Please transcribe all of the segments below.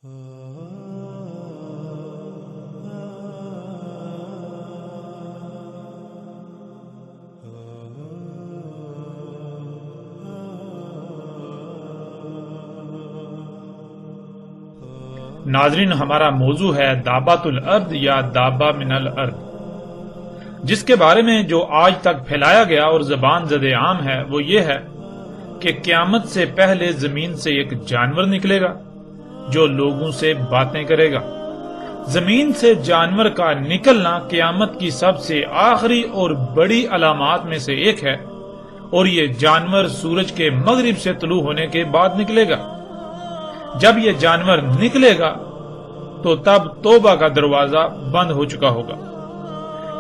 ناظرین، ہمارا موضوع ہے دابۃ الارض یا دابہ من الارض، جس کے بارے میں جو آج تک پھیلایا گیا اور زبان زد عام ہے وہ یہ ہے کہ قیامت سے پہلے زمین سے ایک جانور نکلے گا جو لوگوں سے باتیں کرے گا۔ زمین سے جانور کا نکلنا قیامت کی سب سے آخری اور بڑی علامات میں سے ایک ہے، اور یہ جانور سورج کے مغرب سے طلوع ہونے کے بعد نکلے گا۔ جب یہ جانور نکلے گا تو تب توبہ کا دروازہ بند ہو چکا ہوگا،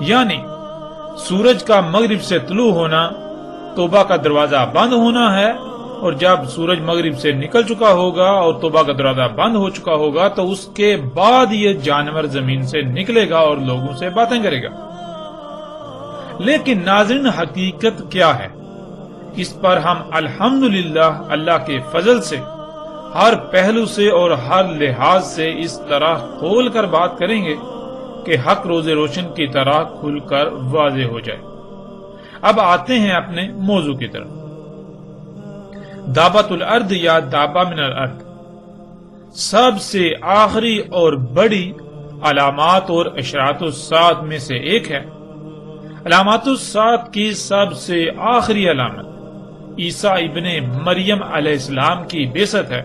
یعنی سورج کا مغرب سے طلوع ہونا توبہ کا دروازہ بند ہونا ہے، اور جب سورج مغرب سے نکل چکا ہوگا اور توبہ کا دروازہ بند ہو چکا ہوگا تو اس کے بعد یہ جانور زمین سے نکلے گا اور لوگوں سے باتیں کرے گا۔ لیکن ناظرین، حقیقت کیا ہے؟ اس پر ہم الحمدللہ اللہ کے فضل سے ہر پہلو سے اور ہر لحاظ سے اس طرح کھول کر بات کریں گے کہ حق روز روشن کی طرح کھل کر واضح ہو جائے۔ اب آتے ہیں اپنے موضوع کی طرف۔ دابۃ الارض یا دابہ من الارض سب سے آخری اور بڑی علامات اور اشراط الساعۃ میں سے ایک ہے۔ علامات الساعۃ کی سب سے آخری علامت عیسیٰ ابن مریم علیہ السلام کی بعثت ہے۔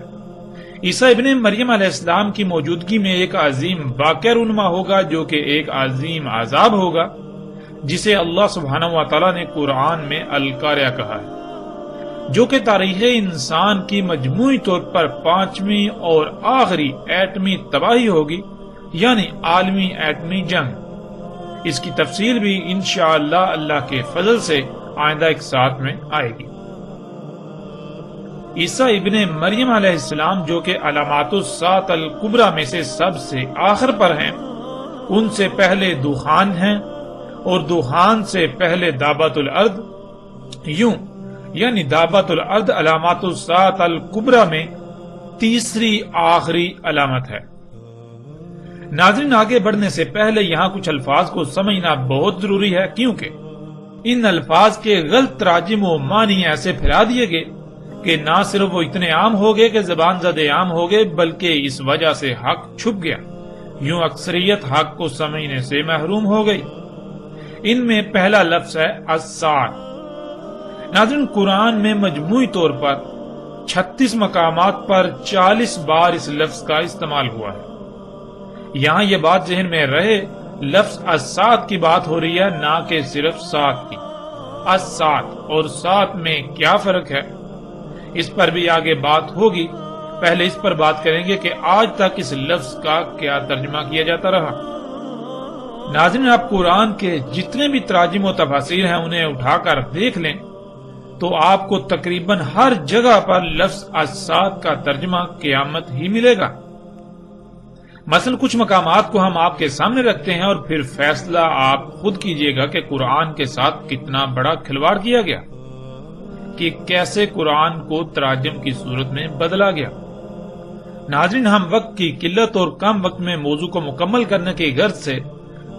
عیسیٰ ابن مریم علیہ السلام کی موجودگی میں ایک عظیم واقعہ رونما ہوگا جو کہ ایک عظیم عذاب ہوگا، جسے اللہ سبحانہ و تعالیٰ نے قرآن میں القاریہ کہا ہے، جو کہ تاریخ انسان کی مجموعی طور پر 5ویں اور آخری ایٹمی تباہی ہوگی، یعنی عالمی ایٹمی جنگ۔ اس کی تفصیل بھی انشاءاللہ اللہ کے فضل سے آئندہ ایک ساتھ میں آئے گی۔ عیسیٰ ابن مریم علیہ السلام جو کہ علامات الساعۃ الکبریٰ میں سے سب سے آخر پر ہیں، ان سے پہلے دخان ہیں، اور دخان سے پہلے دابۃ الارض، یوں یعنی دابۃ الارض علامات الساعۃ الکبریٰ میں تیسری آخری علامت ہے۔ ناظرین، آگے بڑھنے سے پہلے یہاں کچھ الفاظ کو سمجھنا بہت ضروری ہے، کیونکہ ان الفاظ کے غلط تراجم و معنی ایسے پھیلا دیے گئے کہ نہ صرف وہ اتنے عام ہو گئے کہ زبان زد عام ہو گئے، بلکہ اس وجہ سے حق چھپ گیا، یوں اکثریت حق کو سمجھنے سے محروم ہو گئی۔ ان میں پہلا لفظ ہے الساعۃ۔ ناظرین، قرآن میں مجموعی طور پر 36 مقامات پر 40 بار اس لفظ کا استعمال ہوا ہے۔ یہاں یہ بات ذہن میں رہے، لفظ الساعۃ کی بات ہو رہی ہے، نہ کہ صرف سات کی۔ الساعۃ اور سات میں کیا فرق ہے، اس پر بھی آگے بات ہوگی۔ پہلے اس پر بات کریں گے کہ آج تک اس لفظ کا کیا ترجمہ کیا جاتا رہا۔ ناظرین، آپ قرآن کے جتنے بھی تراجم و تفاسیر ہیں انہیں اٹھا کر دیکھ لیں تو آپ کو تقریباً ہر جگہ پر لفظ الساعۃ کا ترجمہ قیامت ہی ملے گا۔ مثلا کچھ مقامات کو ہم آپ کے سامنے رکھتے ہیں اور پھر فیصلہ آپ خود کیجئے گا کہ قرآن کے ساتھ کتنا بڑا کھلواڑ کیا گیا، کہ کیسے قرآن کو تراجم کی صورت میں بدلا گیا۔ ناظرین، ہم وقت کی قلت اور کم وقت میں موضوع کو مکمل کرنے کی غرض سے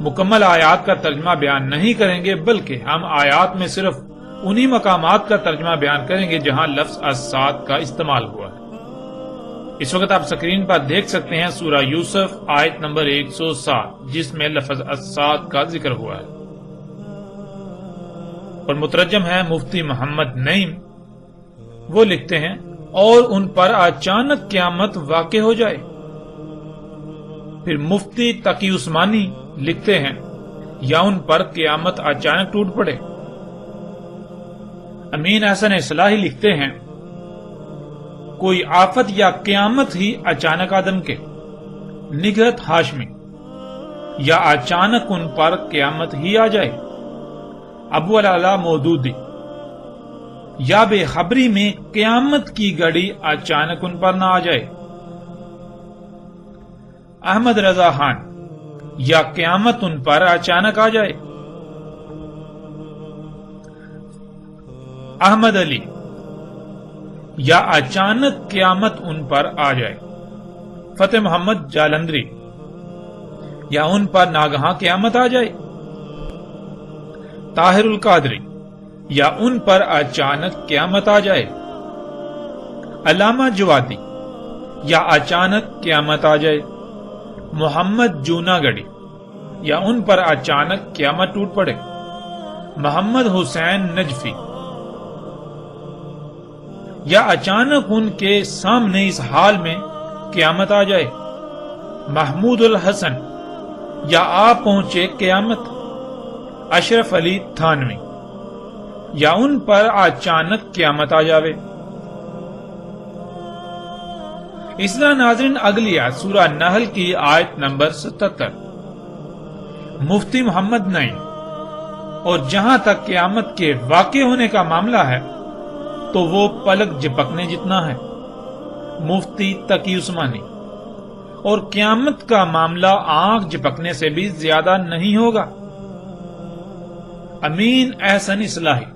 مکمل آیات کا ترجمہ بیان نہیں کریں گے، بلکہ ہم آیات میں صرف انہی مقامات کا ترجمہ بیان کریں گے جہاں لفظ الساعۃ کا استعمال ہوا ہے۔ اس وقت آپ سکرین پر دیکھ سکتے ہیں سورہ یوسف آیت نمبر 107، جس میں لفظ الساعۃ کا ذکر ہوا ہے، اور مترجم ہے مفتی محمد نعیم۔ وہ لکھتے ہیں، اور ان پر اچانک قیامت واقع ہو جائے۔ پھر مفتی تقی عثمانی لکھتے ہیں، یا ان پر قیامت اچانک ٹوٹ پڑے۔ امین احسن اصلاحی لکھتے ہیں، کوئی آفت یا قیامت ہی اچانک آدم کے نگہت ہاشمی، یا اچانک ان پر قیامت ہی آ جائے۔ ابو العلا مودودی، یا بے خبری میں قیامت کی گھڑی اچانک ان پر نہ آ جائے۔ احمد رضا خان، یا قیامت ان پر اچانک آ جائے۔ احمد علی، یا اچانک قیامت ان پر آ جائے۔ فتح محمد جالندری، یا ان پر ناگہاں قیامت آ جائے؟ طاہر القادری، یا ان پر اچانک قیامت آ جائے؟ علامہ جوادی، یا اچانک قیامت آ جائے؟ محمد جوناگڑھی، یا ان پر اچانک قیامت ٹوٹ پڑے؟ محمد حسین نجفی، یا اچانک ان کے سامنے اس حال میں قیامت آ جائے؟ محمود الحسن، یا آ پہنچے قیامت؟ اشرف علی تھانوی، یا ان پر اچانک قیامت آ جاوے؟ اس طرح ناظرین اگلی آیت سورہ نحل کی آیت نمبر 77، مفتی محمد نعیم، اور جہاں تک قیامت کے واقع ہونے کا معاملہ ہے تو وہ پلک جھپکنے جتنا ہے، مفتی تقی عثمانی، اور قیامت کا معاملہ آنکھ جھپکنے سے بھی زیادہ نہیں ہوگا، امین احسن اصلاحی،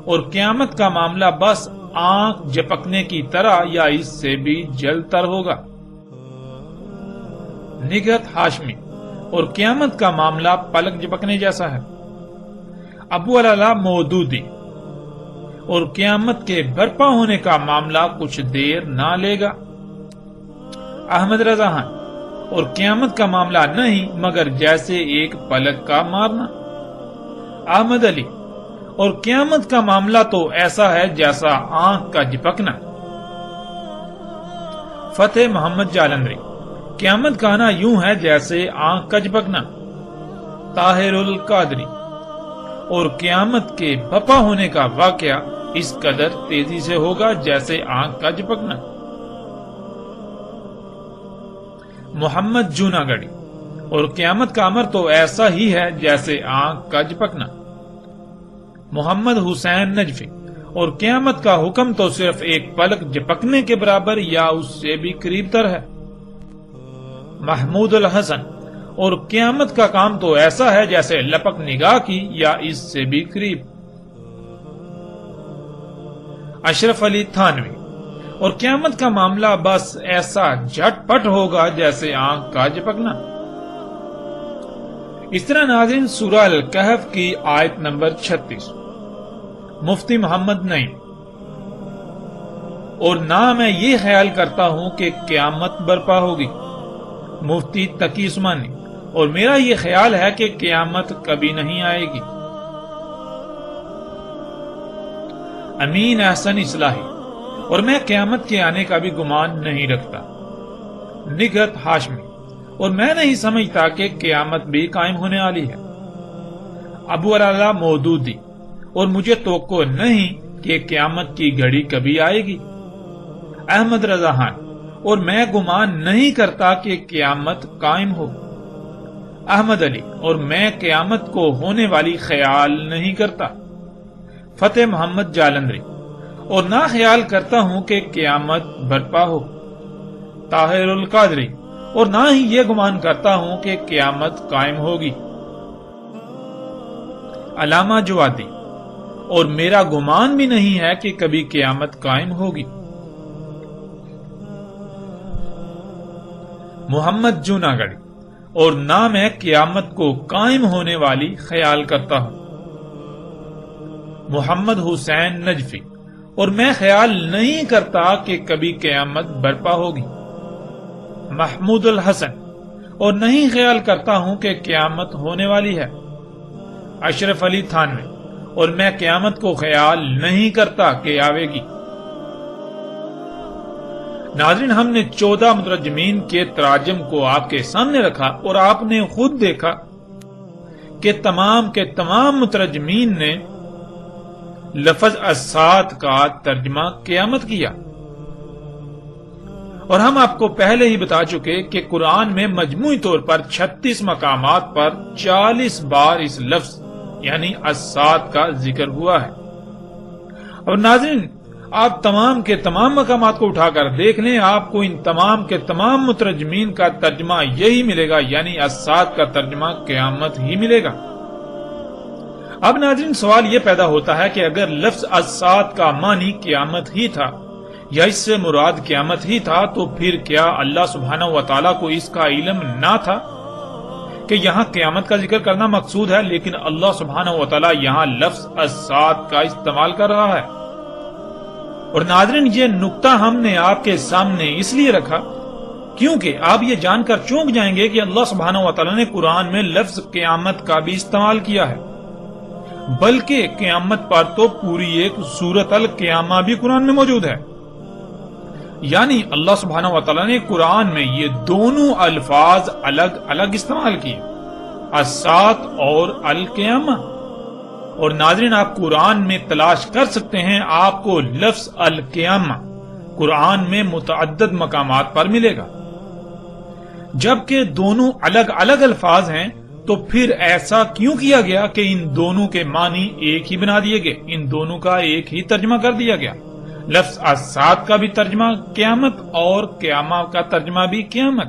اور قیامت کا معاملہ بس آنکھ جھپکنے کی طرح یا اس سے بھی جلد تر ہوگا، نگہت ہاشمی، اور قیامت کا معاملہ پلک جھپکنے جیسا ہے، ابو العلا مودودی، اور قیامت کے برپا ہونے کا معاملہ کچھ دیر نہ لے گا، احمد رضا خان، اور قیامت کا معاملہ نہیں مگر جیسے ایک پلک کا مارنا، احمد علی، اور قیامت کا معاملہ تو ایسا ہے جیسا آنکھ کا جھپکنا، فتح محمد جالندری، قیامت کا آنا یوں ہے جیسے آنکھ کا جھپکنا، طاہر القادری، اور قیامت کے بپا ہونے کا واقعہ اس قدر تیزی سے ہوگا جیسے آنکھ کا جھپکنا، محمد جوناگڑھی، اور قیامت کا امر تو ایسا ہی ہے جیسے آنکھ کا جھپکنا، محمد حسین نجفی، اور قیامت کا حکم تو صرف ایک پلک جھپکنے کے برابر یا اس سے بھی قریب تر ہے، محمود الحسن، اور قیامت کا کام تو ایسا ہے جیسے لپک نگاہ کی یا اس سے بھی قریب، اشرف علی تھانوی، اور قیامت کا معاملہ بس ایسا جھٹ پٹ ہوگا جیسے آنکھ کا جھپکنا۔ اس طرح ناظرین سورہ الکہف کی آیت نمبر 36، مفتی محمد نعیم، اور نہ میں یہ خیال کرتا ہوں کہ قیامت برپا ہوگی، مفتی تقی عثمانی، اور میرا یہ خیال ہے کہ قیامت کبھی نہیں آئے گی، امین احسن اصلاحی، اور میں قیامت کے آنے کا بھی گمان نہیں رکھتا، نگہت ہاشمی، اور میں نہیں سمجھتا کہ قیامت بھی قائم ہونے والی ہے، ابو العلا مودودی، اور مجھے توقع نہیں کہ قیامت کی گھڑی کبھی آئے گی، احمد رضا خان، اور میں گمان نہیں کرتا کہ قیامت قائم ہو، احمد علی، اور میں قیامت کو ہونے والی خیال نہیں کرتا، فتح محمد جالندری، اور نہ خیال کرتا ہوں کہ قیامت برپا ہو، طاہر القادری، اور نہ ہی یہ گمان کرتا ہوں کہ قیامت قائم ہوگی، علامہ جوادی، اور میرا گمان بھی نہیں ہے کہ کبھی قیامت قائم ہوگی، محمد جوناگڑھی، اور نہ میں قیامت کو قائم ہونے والی خیال کرتا ہوں، محمد حسین نجفی، اور میں خیال نہیں کرتا کہ کبھی قیامت برپا ہوگی، محمود الحسن، اور نہیں خیال کرتا ہوں کہ قیامت ہونے والی ہے، اشرف علی تھانوی، اور میں قیامت کو خیال نہیں کرتا کہ آئے گی۔ ناظرین ہم نے 14 مترجمین کے تراجم کو آپ کے سامنے رکھا اور آپ نے خود دیکھا کہ تمام کے تمام مترجمین نے لفظ الساعۃ کا ترجمہ قیامت کیا، اور ہم آپ کو پہلے ہی بتا چکے کہ قرآن میں مجموعی طور پر 36 مقامات پر 40 بار اس لفظ یعنی الساعۃ کا ذکر ہوا ہے۔ اور ناظرین آپ تمام کے تمام مقامات کو اٹھا کر دیکھ لیں، آپ کو ان تمام کے تمام مترجمین کا ترجمہ یہی ملے گا، یعنی الساعۃ کا ترجمہ قیامت ہی ملے گا۔ اب ناظرین سوال یہ پیدا ہوتا ہے کہ اگر لفظ الساعۃ کا معنی قیامت ہی تھا، یا اس سے مراد قیامت ہی تھا، تو پھر کیا اللہ سبحانہ و تعالیٰ کو اس کا علم نہ تھا کہ یہاں قیامت کا ذکر کرنا مقصود ہے، لیکن اللہ سبحانہ و تعالیٰ یہاں لفظ الساعۃ کا استعمال کر رہا ہے؟ اور ناظرین، یہ نقطہ ہم نے آپ کے سامنے اس لیے رکھا کیونکہ آپ یہ جان کر چونک جائیں گے کہ اللہ سبحانہ و تعالیٰ نے قرآن میں لفظ قیامت کا بھی استعمال کیا ہے، بلکہ قیامت پر تو پوری ایک سورۃ القیامہ بھی قرآن میں موجود ہے۔ یعنی اللہ سبحانہ و تعالیٰ نے قرآن میں یہ دونوں الفاظ الگ الگ استعمال کیے، الساعۃ اور القیامہ۔ اور ناظرین، آپ قرآن میں تلاش کر سکتے ہیں، آپ کو لفظ القیامہ قرآن میں متعدد مقامات پر ملے گا۔ جبکہ دونوں الگ الگ الفاظ ہیں تو پھر ایسا کیوں کیا گیا کہ ان دونوں کے معنی ایک ہی بنا دیے گئے، ان دونوں کا ایک ہی ترجمہ کر دیا گیا؟ لفظ الساعۃ کا بھی ترجمہ قیامت اور قیامہ کا ترجمہ بھی قیامت۔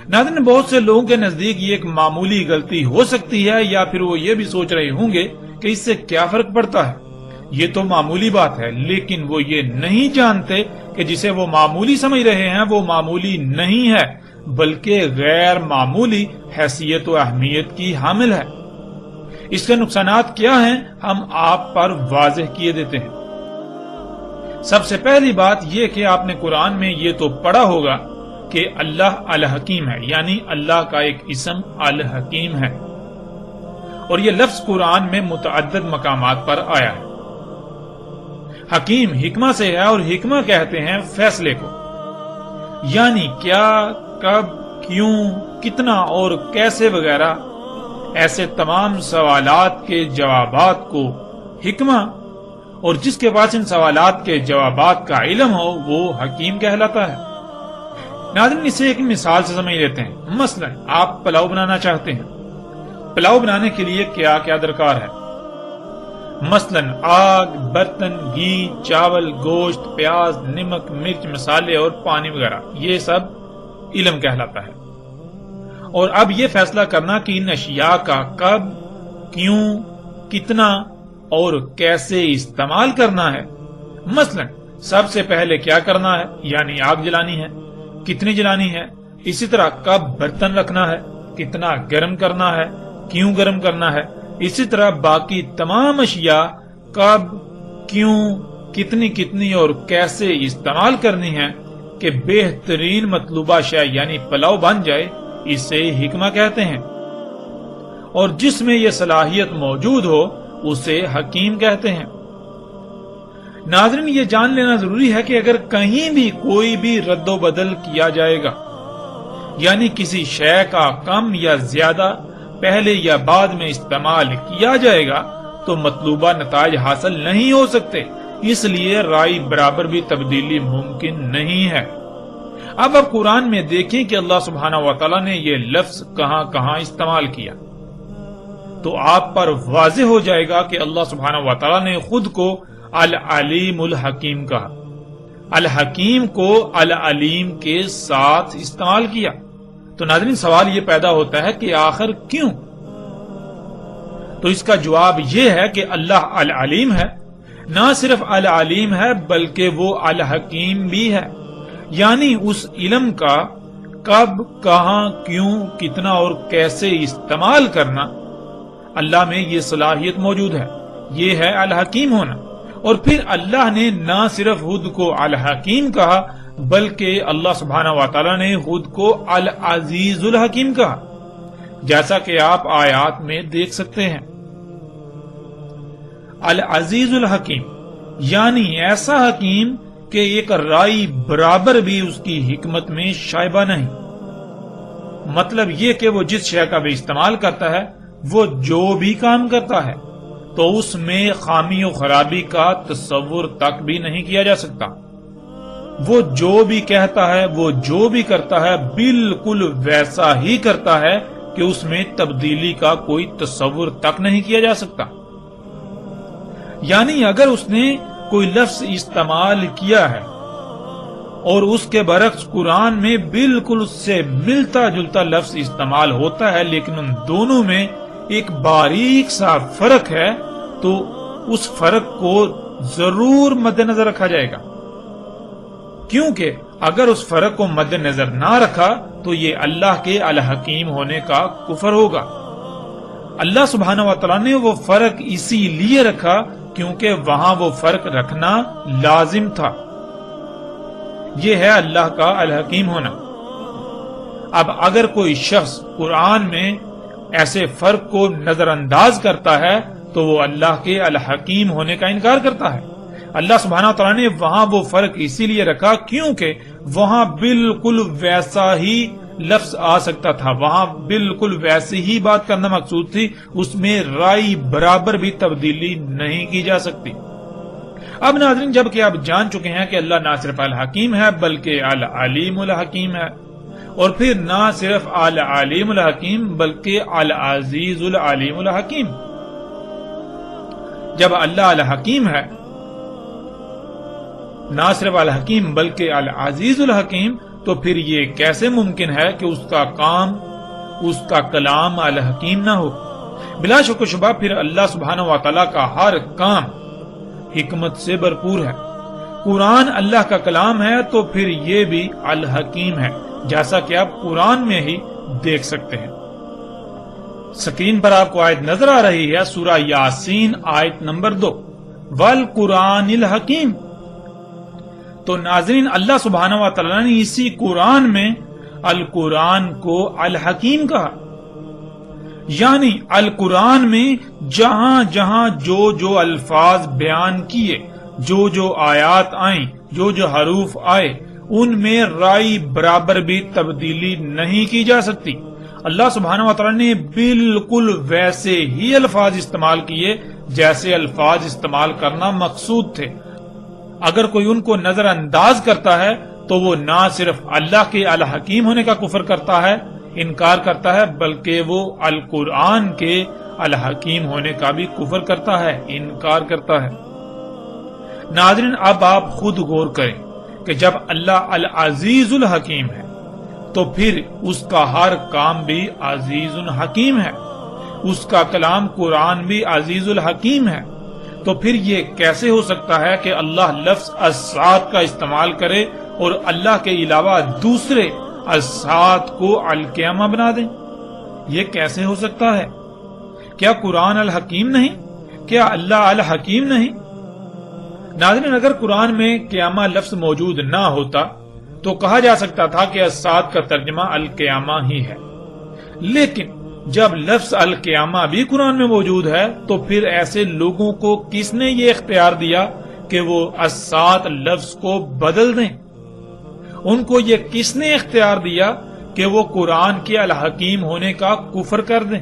ناظرین، بہت سے لوگوں کے نزدیک یہ ایک معمولی غلطی ہو سکتی ہے، یا پھر وہ یہ بھی سوچ رہے ہوں گے کہ اس سے کیا فرق پڑتا ہے، یہ تو معمولی بات ہے، لیکن وہ یہ نہیں جانتے کہ جسے وہ معمولی سمجھ رہے ہیں وہ معمولی نہیں ہے، بلکہ غیر معمولی حیثیت و اہمیت کی حامل ہے۔ اس کے نقصانات کیا ہیں، ہم آپ پر واضح کیے دیتے ہیں۔ سب سے پہلی بات یہ کہ آپ نے قرآن میں یہ تو پڑھا ہوگا کہ اللہ الحکیم ہے، یعنی اللہ کا ایک اسم الحکیم ہے، اور یہ لفظ قرآن میں متعدد مقامات پر آیا ہے۔ حکیم حکمہ سے ہے، اور حکمہ کہتے ہیں فیصلے کو، یعنی کیا، کب، کیوں، کتنا اور کیسے وغیرہ ایسے تمام سوالات کے جوابات کو حکمہ، اور جس کے پاس ان سوالات کے جوابات کا علم ہو وہ حکیم کہلاتا ہے۔ ناظرین، اسے ایک مثال سے سمجھ لیتے ہیں۔ مثلا آپ پلاؤ بنانا چاہتے ہیں، پلاؤ بنانے کے لیے کیا کیا درکار ہے؟ مثلا آگ، برتن، گھی، چاول، گوشت، پیاز، نمک، مرچ، مسالے اور پانی وغیرہ، یہ سب علم کہلاتا ہے۔ اور اب یہ فیصلہ کرنا کہ ان اشیاء کا کب، کیوں، کتنا اور کیسے استعمال کرنا ہے۔ مثلا سب سے پہلے کیا کرنا ہے، یعنی آگ جلانی ہے، کتنی جلانی ہے، اسی طرح کب برتن رکھنا ہے، کتنا گرم کرنا ہے، کیوں گرم کرنا ہے، اسی طرح باقی تمام اشیاء کب، کیوں، کتنی کتنی اور کیسے استعمال کرنی ہے کہ بہترین مطلوبہ شے یعنی پلاؤ بن جائے، اسے حکمہ کہتے ہیں۔ اور جس میں یہ صلاحیت موجود ہو اسے حکیم کہتے ہیں۔ ناظرین، یہ جان لینا ضروری ہے کہ اگر کہیں بھی کوئی بھی رد و بدل کیا جائے گا، یعنی کسی شے کا کم یا زیادہ پہلے یا بعد میں استعمال کیا جائے گا، تو مطلوبہ نتائج حاصل نہیں ہو سکتے، اس لیے رائے برابر بھی تبدیلی ممکن نہیں ہے۔ اب آپ قرآن میں دیکھیں کہ اللہ سبحانہ و تعالیٰ نے یہ لفظ کہاں کہاں استعمال کیا، تو آپ پر واضح ہو جائے گا کہ اللہ سبحانہ و تعالیٰ نے خود کو العلیم الحکیم کہا، الحکیم کو العلیم کے ساتھ استعمال کیا۔ تو ناظرین، سوال یہ پیدا ہوتا ہے کہ آخر کیوں؟ تو اس کا جواب یہ ہے کہ اللہ العلیم ہے، نہ صرف العلیم ہے بلکہ وہ الحکیم بھی ہے، یعنی اس علم کا کب، کہاں، کیوں، کتنا اور کیسے استعمال کرنا اللہ میں یہ صلاحیت موجود ہے، یہ ہے الحکیم ہونا۔ اور پھر اللہ نے نہ صرف خود کو الحکیم کہا بلکہ اللہ سبحانہ و تعالیٰ نے خود کو العزیز الحکیم کہا، جیسا کہ آپ آیات میں دیکھ سکتے ہیں۔ العزیز الحکیم یعنی ایسا حکیم کہ ایک رائی برابر بھی اس کی حکمت میں شائبہ نہیں۔ مطلب یہ کہ وہ جس شے کا بھی استعمال کرتا ہے، وہ جو بھی کام کرتا ہے تو اس میں خامی و خرابی کا تصور تک بھی نہیں کیا جا سکتا۔ وہ جو بھی کہتا ہے، وہ جو بھی کرتا ہے، بالکل ویسا ہی کرتا ہے کہ اس میں تبدیلی کا کوئی تصور تک نہیں کیا جا سکتا۔ یعنی اگر اس نے کوئی لفظ استعمال کیا ہے اور اس کے برعکس قرآن میں بالکل اس سے ملتا جلتا لفظ استعمال ہوتا ہے، لیکن ان دونوں میں ایک باریک سا فرق ہے، تو اس فرق کو ضرور مد نظر رکھا جائے گا۔ کیونکہ اگر اس فرق کو مد نظر نہ رکھا تو یہ اللہ کے الحکیم ہونے کا کفر ہوگا۔ اللہ سبحانہ و تعالیٰ نے وہ فرق اسی لیے رکھا کیونکہ وہاں وہ فرق رکھنا لازم تھا۔ یہ ہے اللہ کا الحکیم ہونا۔ اب اگر کوئی شخص قرآن میں ایسے فرق کو نظر انداز کرتا ہے تو وہ اللہ کے الحکیم ہونے کا انکار کرتا ہے۔ اللہ سبحانہ تعالیٰ نے وہاں وہ فرق اسی لیے رکھا کیونکہ وہاں بالکل ویسا ہی لفظ آ سکتا تھا، وہاں بالکل ویسی ہی بات کرنا مقصود تھی، اس میں رائی برابر بھی تبدیلی نہیں کی جا سکتی۔ اب ناظرین، جب کہ آپ جان چکے ہیں کہ اللہ نہ صرف الحکیم ہے بلکہ العلیم الحکیم ہے، اور پھر نہ صرف العلیم الحکیم بلکہ العزیز العلیم الحکیم، جب اللہ الحکیم ہے، نہ صرف الحکیم بلکہ العزیز الحکیم، تو پھر یہ کیسے ممکن ہے کہ اس کا کام، اس کا کلام الحکیم نہ ہو؟ بلا شک و شبہ پھر اللہ سبحانہ و تعالیٰ کا ہر کام حکمت سے بھرپور ہے۔ قرآن اللہ کا کلام ہے تو پھر یہ بھی الحکیم ہے، جیسا کہ آپ قرآن میں ہی دیکھ سکتے ہیں۔ سکرین پر آپ کو آیت نظر آ رہی ہے، سورہ یاسین آیت نمبر 2، والقرآن الحکیم۔ تو ناظرین، اللہ سبحانہ و تعالیٰ نے اسی قرآن میں القرآن کو الحکیم کہا، یعنی القرآن میں جہاں جہاں جو جو الفاظ بیان کیے، جو جو آیات آئیں، جو جو حروف آئے، ان میں رائی برابر بھی تبدیلی نہیں کی جا سکتی۔ اللہ سبحانہ و تعالیٰ نے بالکل ویسے ہی الفاظ استعمال کیے جیسے الفاظ استعمال کرنا مقصود تھے۔ اگر کوئی ان کو نظر انداز کرتا ہے تو وہ نہ صرف اللہ کے الحکیم ہونے کا کفر کرتا ہے، انکار کرتا ہے، بلکہ وہ القرآن کے الحکیم ہونے کا بھی کفر کرتا ہے، انکار کرتا ہے۔ ناظرین، اب آپ خود غور کریں کہ جب اللہ العزیز الحکیم ہے تو پھر اس کا ہر کام بھی عزیز الحکیم ہے، اس کا کلام قرآن بھی عزیز الحکیم ہے، تو پھر یہ کیسے ہو سکتا ہے کہ اللہ لفظ الساعت کا استعمال کرے اور اللہ کے علاوہ دوسرے الساعت کو القیامہ بنا دیں؟ یہ کیسے ہو سکتا ہے؟ کیا قرآن الحکیم نہیں؟ کیا اللہ الحکیم نہیں؟ ناظرین، اگر قرآن میں قیامہ لفظ موجود نہ ہوتا تو کہا جا سکتا تھا کہ الساعت کا ترجمہ القیامہ ہی ہے، لیکن جب لفظ القیامہ بھی قرآن میں موجود ہے تو پھر ایسے لوگوں کو کس نے یہ اختیار دیا کہ وہ الساعت لفظ کو بدل دیں؟ ان کو یہ کس نے اختیار دیا کہ وہ قرآن کے الحکیم ہونے کا کفر کر دیں؟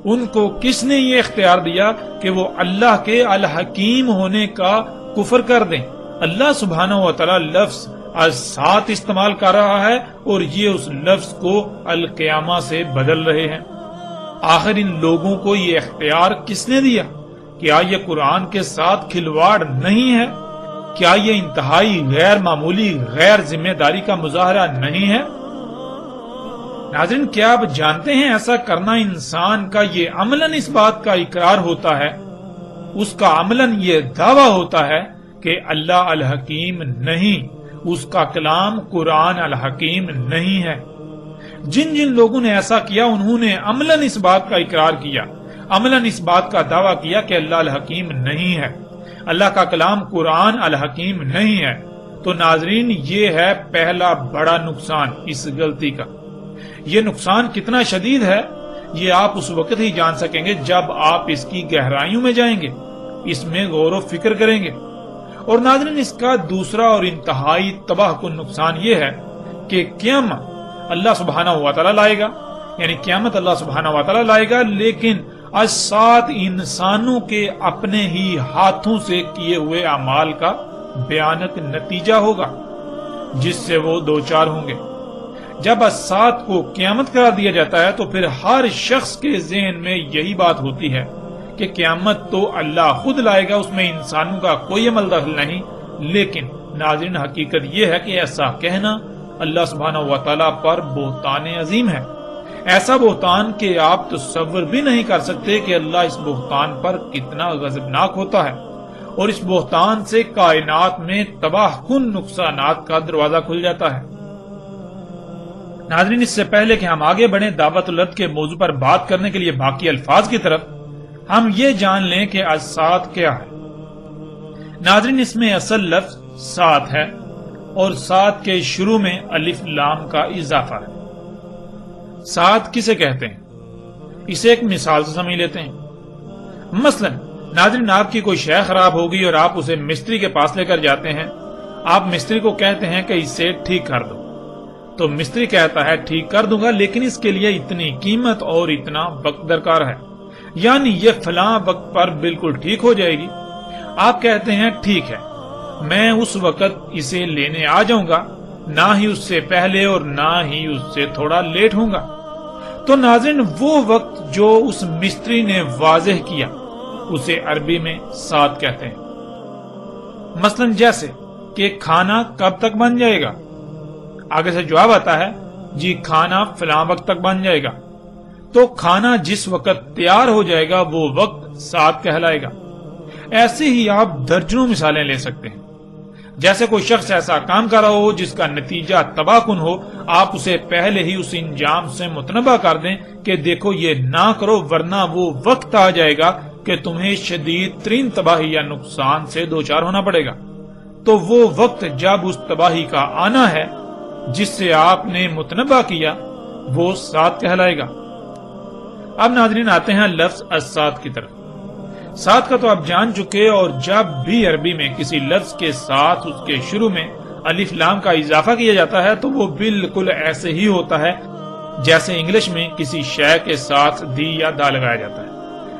ان کو کس نے یہ اختیار دیا کہ وہ اللہ کے الحکیم ہونے کا کفر کر دیں؟ اللہ سبحانہ و تعالی لفظ الساعت استعمال کر رہا ہے اور یہ اس لفظ کو القیامہ سے بدل رہے ہیں۔ آخر ان لوگوں کو یہ اختیار کس نے دیا؟ کیا یہ قرآن کے ساتھ کھلواڑ نہیں ہے؟ کیا یہ انتہائی غیر معمولی غیر ذمہ داری کا مظاہرہ نہیں ہے؟ ناظرین، کیا آپ جانتے ہیں ایسا کرنا انسان کا یہ عملاً اس بات کا اقرار ہوتا ہے، اس کا عملاً یہ دعویٰ ہوتا ہے کہ اللہ الحکیم نہیں، اس کا کلام قرآن الحکیم نہیں ہے۔ جن جن لوگوں نے ایسا کیا انہوں نے عملاً اس بات کا اقرار کیا، عملاً اس بات کا دعویٰ کیا کہ اللہ الحکیم نہیں ہے، اللہ کا کلام قرآن الحکیم نہیں ہے۔ تو ناظرین، یہ ہے پہلا بڑا نقصان اس غلطی کا۔ یہ نقصان کتنا شدید ہے یہ آپ اس وقت ہی جان سکیں گے جب آپ اس کی گہرائیوں میں جائیں گے، اس میں غور و فکر کریں گے۔ اور ناظرین، اس کا دوسرا اور انتہائی تباہ کن نقصان یہ ہے کہ قیامت اللہ سبحانہ و تعالیٰ لائے گا، یعنی قیامت اللہ سبحانہ و تعالیٰ لائے گا، لیکن الساعت انسانوں کے اپنے ہی ہاتھوں سے کیے ہوئے اعمال کا بیانت نتیجہ ہوگا جس سے وہ دوچار ہوں گے۔ جب الساعت کو قیامت قرار دیا جاتا ہے تو پھر ہر شخص کے ذہن میں یہی بات ہوتی ہے کہ قیامت تو اللہ خود لائے گا، اس میں انسانوں کا کوئی عمل دخل نہیں۔ لیکن ناظرین، حقیقت یہ ہے کہ ایسا کہنا اللہ سبحانہ و تعالیٰ پر بہتان عظیم ہے، ایسا بہتان کہ آپ تصور بھی نہیں کر سکتے کہ اللہ اس بہتان پر کتنا غضبناک ہوتا ہے۔ اور اس بہتان سے کائنات میں تباہ کن نقصانات کا دروازہ کھل جاتا ہے۔ ناظرین، اس سے پہلے کہ ہم آگے بڑھیں دعوت الارض کے موضوع پر بات کرنے کے لیے باقی الفاظ کی طرف، ہم یہ جان لیں کہ السات کیا ہے۔ ناظرین، اس میں اصل لفظ سات ہے اور سات کے شروع میں الف لام کا اضافہ ہے۔ سات کسے کہتے ہیں؟ اسے ایک مثال سے سمجھ لیتے ہیں۔ مثلا ناظرین، آپ کی کوئی شے خراب ہو گئی اور آپ اسے مستری کے پاس لے کر جاتے ہیں۔ آپ مستری کو کہتے ہیں کہ اسے ٹھیک کر دو، تو مستری کہتا ہے ٹھیک کر دوں گا، لیکن اس کے لیے اتنی قیمت اور اتنا وقت درکار ہے، یعنی یہ فلاں وقت پر بالکل ٹھیک ہو جائے گی۔ آپ کہتے ہیں ٹھیک ہے، میں اس وقت اسے لینے آ جاؤں گا، نہ ہی اس سے پہلے اور نہ ہی اس سے تھوڑا لیٹ ہوں گا۔ تو ناظرین، وہ وقت جو اس مستری نے واضح کیا اسے عربی میں سات کہتے ہیں۔ مثلا جیسے کہ کھانا کب تک بن جائے گا، آگے سے جواب آتا ہے جی کھانا فلاں وقت تک بن جائے گا، تو کھانا جس وقت تیار ہو جائے گا وہ وقت سات کہلائے گا۔ ایسے ہی آپ درجنوں مثالیں لے سکتے ہیں۔ جیسے کوئی شخص ایسا کام کر رہا ہو جس کا نتیجہ تباہ کن ہو، آپ اسے پہلے ہی اس انجام سے متنبہ کر دیں کہ دیکھو یہ نہ کرو ورنہ وہ وقت آ جائے گا کہ تمہیں شدید ترین تباہی یا نقصان سے دوچار ہونا پڑے گا۔ تو وہ وقت جب اس تباہی کا آنا ہے جس سے آپ نے متنبہ کیا وہ سات کہلائے گا۔ اب ناظرین آتے ہیں لفظ السات کی طرف۔ سات کا تو آپ جان چکے، اور جب بھی عربی میں کسی لفظ کے ساتھ اس کے شروع میں الف لام کا اضافہ کیا جاتا ہے تو وہ بالکل ایسے ہی ہوتا ہے جیسے انگلش میں کسی شے کے ساتھ دی یا دا لگایا جاتا ہے،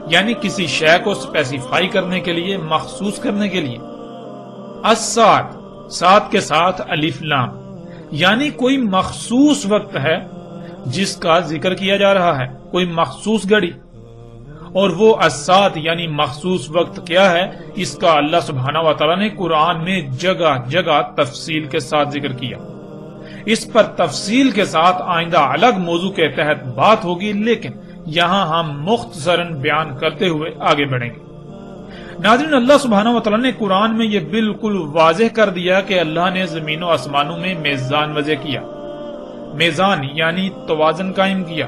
یعنی کسی شے کو اسپیسیفائی کرنے کے لیے، مخصوص کرنے کے لیے۔ السات، سات کے ساتھ الف لام، یعنی کوئی مخصوص وقت ہے جس کا ذکر کیا جا رہا ہے، کوئی مخصوص گھڑی۔ اور وہ السات یعنی مخصوص وقت کیا ہے، اس کا اللہ سبحانہ و تعالیٰ نے قرآن میں جگہ جگہ تفصیل کے ساتھ ذکر کیا۔ اس پر تفصیل کے ساتھ آئندہ الگ موضوع کے تحت بات ہوگی، لیکن یہاں ہم مختصراً بیان کرتے ہوئے آگے بڑھیں گے۔ ناظرین، اللہ سبحانہ و تعالیٰ نے قرآن میں یہ بالکل واضح کر دیا کہ اللہ نے زمین و آسمانوں میں میزان وضع کیا۔ میزان یعنی توازن قائم کیا۔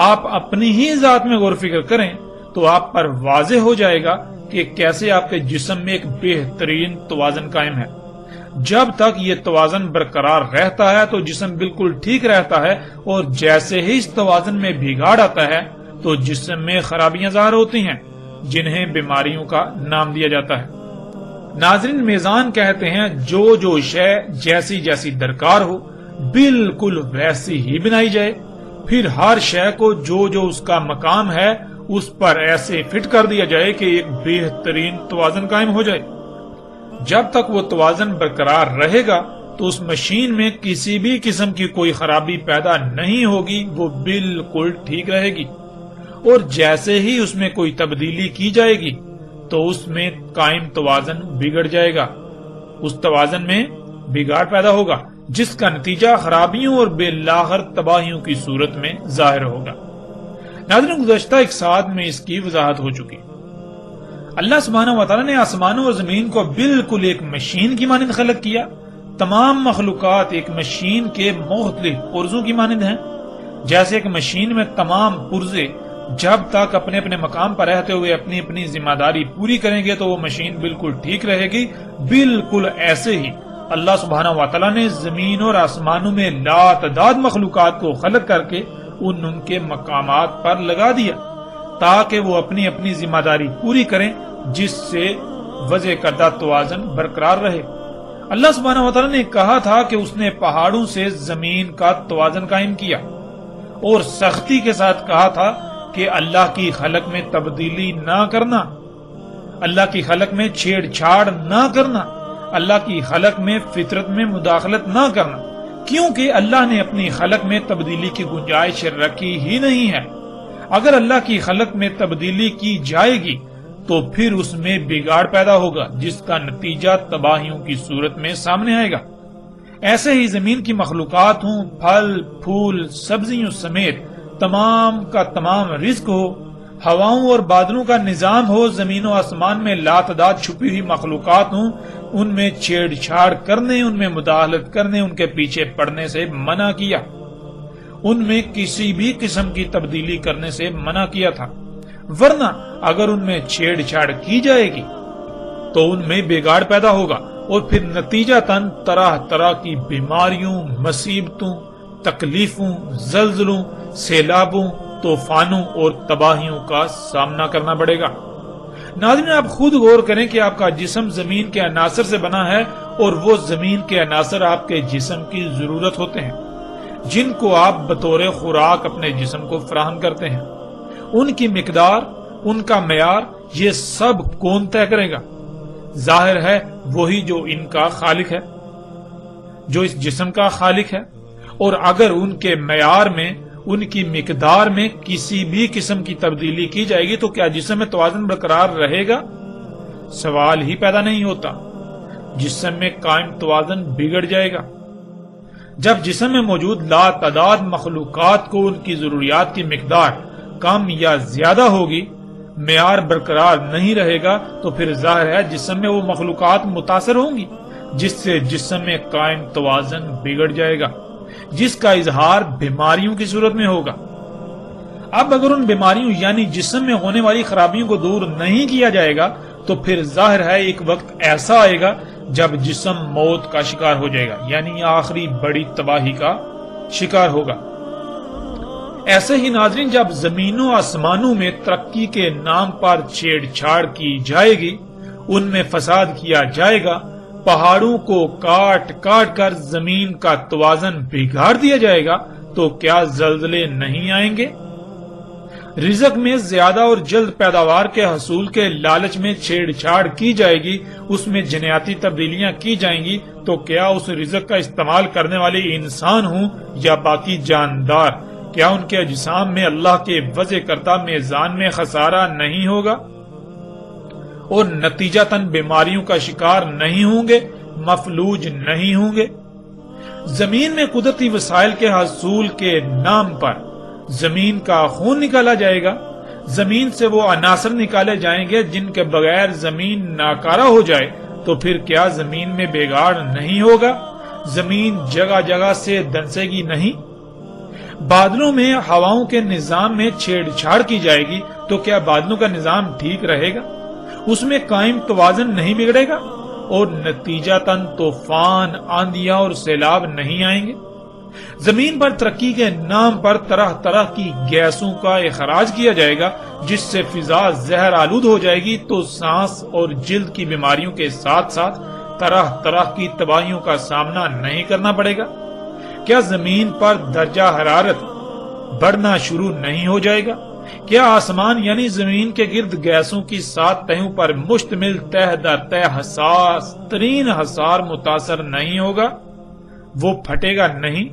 آپ اپنی ہی ذات میں غور و فکر کریں تو آپ پر واضح ہو جائے گا کہ کیسے آپ کے جسم میں ایک بہترین توازن قائم ہے۔ جب تک یہ توازن برقرار رہتا ہے تو جسم بالکل ٹھیک رہتا ہے، اور جیسے ہی اس توازن میں بگاڑ آتا ہے تو جسم میں خرابیاں ظاہر ہوتی ہیں جنہیں بیماریوں کا نام دیا جاتا ہے۔ ناظرین، میزان کہتے ہیں جو شے جیسی جیسی درکار ہو بالکل ویسی ہی بنائی جائے، پھر ہر شے کو جو اس کا مقام ہے اس پر ایسے فٹ کر دیا جائے کہ ایک بہترین توازن قائم ہو جائے۔ جب تک وہ توازن برقرار رہے گا تو اس مشین میں کسی بھی قسم کی کوئی خرابی پیدا نہیں ہوگی، وہ بالکل ٹھیک رہے گی۔ اور جیسے ہی اس میں کوئی تبدیلی کی جائے گی تو اس میں قائم توازن بگڑ جائے گا، اس توازن میں بگاڑ پیدا ہوگا جس کا نتیجہ خرابیوں اور بالآخر تباہیوں کی صورت میں ظاہر ہوگا۔ ناظرین، گزشتہ ایک ساتھ میں اس کی وضاحت ہو چکی۔ اللہ سبحانہ و تعالیٰ نے آسمانوں اور زمین کو بالکل ایک مشین کی مانند خلق کیا۔ تمام مخلوقات ایک مشین کے مختلف پرزوں کی مانند ہیں۔ جیسے ایک مشین میں تمام پرزے جب تک اپنے اپنے مقام پر رہتے ہوئے اپنی اپنی ذمہ داری پوری کریں گے تو وہ مشین بالکل ٹھیک رہے گی، بالکل ایسے ہی اللہ سبحانہ و تعالیٰ نے زمین اور آسمانوں میں لاتعداد مخلوقات کو خلق کر کے ان کے مقامات پر لگا دیا تاکہ وہ اپنی اپنی ذمہ داری پوری کریں، جس سے وضع کردہ توازن برقرار رہے۔ اللہ سبحانہ و تعالیٰ نے کہا تھا کہ اس نے پہاڑوں سے زمین کا توازن قائم کیا، اور سختی کے ساتھ کہا تھا کہ اللہ کی خلق میں تبدیلی نہ کرنا، اللہ کی خلق میں چھیڑ چھاڑ نہ کرنا، اللہ کی خلق میں فطرت میں مداخلت نہ کرنا، کیونکہ اللہ نے اپنی خلق میں تبدیلی کی گنجائش رکھی ہی نہیں ہے۔ اگر اللہ کی خلق میں تبدیلی کی جائے گی تو پھر اس میں بگاڑ پیدا ہوگا جس کا نتیجہ تباہیوں کی صورت میں سامنے آئے گا۔ ایسے ہی زمین کی مخلوقات ہوں، پھل پھول سبزیوں سمیت تمام کا تمام رزق ہو، ہواؤں اور بادلوں کا نظام ہو، زمین و آسمان میں لاتعداد چھپی ہوئی مخلوقات ہوں، ان میں چھیڑ چھاڑ کرنے، ان میں مداخلت کرنے، ان کے پیچھے پڑنے سے منع کیا، ان میں کسی بھی قسم کی تبدیلی کرنے سے منع کیا تھا، ورنہ اگر ان میں چھیڑ چھاڑ کی جائے گی تو ان میں بگاڑ پیدا ہوگا، اور پھر نتیجتاً طرح طرح کی بیماریوں، مصیبتوں، تکلیفوں، زلزلوں، سیلابوں، طوفانوں اور تباہیوں کا سامنا کرنا پڑے گا۔ ناظرین، آپ خود غور کریں کہ آپ کا جسم زمین کے عناصر سے بنا ہے، اور وہ زمین کے عناصر آپ کے جسم کی ضرورت ہوتے ہیں، جن کو آپ بطور خوراک اپنے جسم کو فراہم کرتے ہیں۔ ان کی مقدار، ان کا معیار، یہ سب کون طے کرے گا؟ ظاہر ہے وہی جو ان کا خالق ہے، جو اس جسم کا خالق ہے، اور اگر ان کے معیار میں، ان کی مقدار میں کسی بھی قسم کی تبدیلی کی جائے گی تو کیا جسم میں توازن برقرار رہے گا؟ سوال ہی پیدا نہیں ہوتا۔ جسم میں قائم توازن بگڑ جائے گا۔ جب جسم میں موجود لاتعداد مخلوقات کو ان کی ضروریات کی مقدار کم یا زیادہ ہوگی، معیار برقرار نہیں رہے گا، تو پھر ظاہر ہے جسم میں وہ مخلوقات متاثر ہوں گی، جس سے جسم میں قائم توازن بگڑ جائے گا، جس کا اظہار بیماریوں کی صورت میں ہوگا۔ اب اگر ان بیماریوں یعنی جسم میں ہونے والی خرابیوں کو دور نہیں کیا جائے گا تو پھر ظاہر ہے ایک وقت ایسا آئے گا جب جسم موت کا شکار ہو جائے گا، یعنی آخری بڑی تباہی کا شکار ہوگا۔ ایسے ہی ناظرین، جب زمین و آسمانوں میں ترقی کے نام پر چھیڑ چھاڑ کی جائے گی، ان میں فساد کیا جائے گا، پہاڑوں کو کاٹ کاٹ کر زمین کا توازن بگاڑ دیا جائے گا، تو کیا زلزلے نہیں آئیں گے؟ رزق میں زیادہ اور جلد پیداوار کے حصول کے لالچ میں چھیڑ چھاڑ کی جائے گی، اس میں جنیاتی تبدیلیاں کی جائیں گی، تو کیا اس رزق کا استعمال کرنے والے انسان ہوں یا باقی جاندار، کیا ان کے اجسام میں اللہ کے وضع کردہ میزان میں خسارہ نہیں ہوگا؟ اور نتیجتاً بیماریوں کا شکار نہیں ہوں گے، مفلوج نہیں ہوں گے۔ زمین میں قدرتی وسائل کے حصول کے نام پر زمین کا خون نکالا جائے گا، زمین سے وہ عناصر نکالے جائیں گے جن کے بغیر زمین ناکارہ ہو جائے، تو پھر کیا زمین میں بگاڑ نہیں ہوگا؟ زمین جگہ جگہ سے دنسے گی نہیں؟ بادلوں میں ہواؤں کے نظام میں چھیڑ چھاڑ کی جائے گی تو کیا بادلوں کا نظام ٹھیک رہے گا؟ اس میں قائم توازن نہیں بگڑے گا، اور نتیجتاً طوفان، آندھیاں اور سیلاب نہیں آئیں گے؟ زمین پر ترقی کے نام پر طرح طرح کی گیسوں کا اخراج کیا جائے گا، جس سے فضا زہر آلود ہو جائے گی، تو سانس اور جلد کی بیماریوں کے ساتھ ساتھ طرح طرح کی تباہیوں کا سامنا نہیں کرنا پڑے گا؟ کیا زمین پر درجہ حرارت بڑھنا شروع نہیں ہو جائے گا؟ کیا آسمان یعنی زمین کے گرد گیسوں کی 7 تہوں پر مشتمل تہ در تہ حساس ترین حصار متاثر نہیں ہوگا؟ وہ پھٹے گا نہیں؟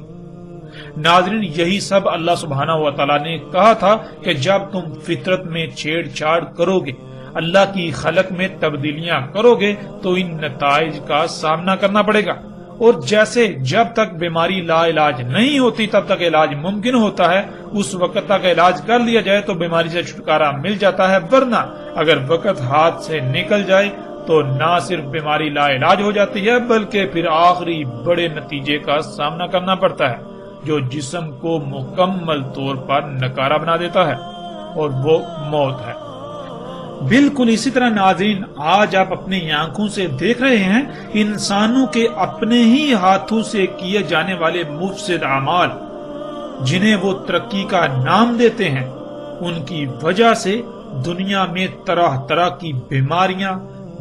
ناظرین، یہی سب اللہ سبحانہ و تعالیٰ نے کہا تھا کہ جب تم فطرت میں چھیڑ چھاڑ کرو گے، اللہ کی خلق میں تبدیلیاں کرو گے، تو ان نتائج کا سامنا کرنا پڑے گا۔ اور جیسے جب تک بیماری لا علاج نہیں ہوتی تب تک علاج ممکن ہوتا ہے، اس وقت تک علاج کر لیا جائے تو بیماری سے چھٹکارا مل جاتا ہے، ورنہ اگر وقت ہاتھ سے نکل جائے تو نہ صرف بیماری لا علاج ہو جاتی ہے بلکہ پھر آخری بڑے نتیجے کا سامنا کرنا پڑتا ہے جو جسم کو مکمل طور پر نکارہ بنا دیتا ہے، اور وہ موت ہے۔ بالکل اسی طرح ناظرین، آج آپ اپنی آنکھوں سے دیکھ رہے ہیں انسانوں کے اپنے ہی ہاتھوں سے کیے جانے والے مفسد اعمال، جنہیں وہ ترقی کا نام دیتے ہیں، ان کی وجہ سے دنیا میں طرح طرح کی بیماریاں،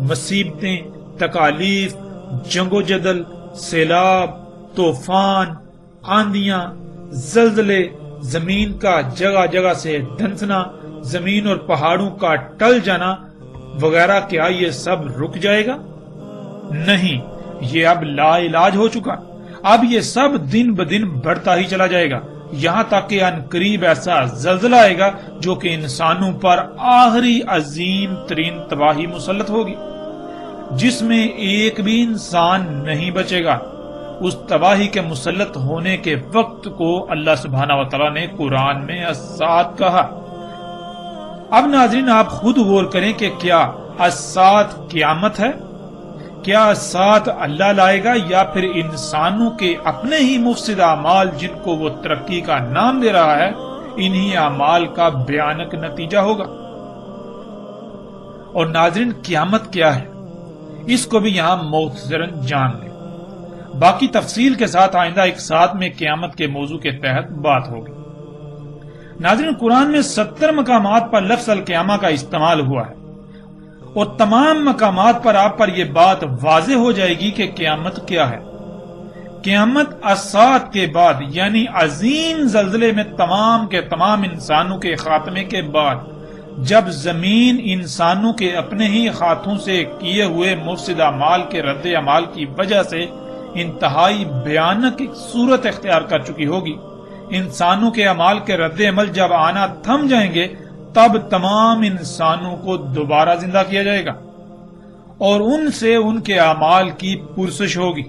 مصیبتیں، تکالیف، جنگ و جدل، سیلاب، طوفان، آندھیاں، زلزلے، زمین کا جگہ جگہ سے دھنسنا، زمین اور پہاڑوں کا ٹل جانا وغیرہ، کیا یہ سب رک جائے گا؟ نہیں، یہ اب لا علاج ہو چکا۔ اب یہ سب دن بدن بڑھتا ہی چلا جائے گا، یہاں تک کہ ان قریب ایسا زلزلہ آئے گا جو کہ انسانوں پر آخری عظیم ترین تباہی مسلط ہوگی، جس میں ایک بھی انسان نہیں بچے گا۔ اس تباہی کے مسلط ہونے کے وقت کو اللہ سبحانہ و تعالیٰ نے قرآن میں الساعۃ کہا۔ اب ناظرین آپ خود غور کریں کہ کیا الساعۃ قیامت ہے؟ کیا الساعۃ اللہ لائے گا یا پھر انسانوں کے اپنے ہی مفسد اعمال جن کو وہ ترقی کا نام دے رہا ہے، انہی اعمال کا بھیانک نتیجہ ہوگا؟ اور ناظرین قیامت کیا ہے اس کو بھی یہاں مختصراً جان لیں، باقی تفصیل کے ساتھ آئندہ ایک ساتھ میں قیامت کے موضوع کے تحت بات ہوگی۔ ناظرین قرآن میں 70 مقامات پر لفظ القیامہ کا استعمال ہوا ہے، اور تمام مقامات پر آپ پر یہ بات واضح ہو جائے گی کہ قیامت کیا ہے۔ قیامت الساعۃ کے بعد یعنی عظیم زلزلے میں تمام کے تمام انسانوں کے خاتمے کے بعد، جب زمین انسانوں کے اپنے ہی ہاتھوں سے کیے ہوئے مفسد اعمال کے رد عمل کی وجہ سے انتہائی بھیانک صورت اختیار کر چکی ہوگی، انسانوں کے اعمال کے رد عمل جب آنا تھم جائیں گے، تب تمام انسانوں کو دوبارہ زندہ کیا جائے گا اور ان سے ان کے اعمال کی پرسش ہوگی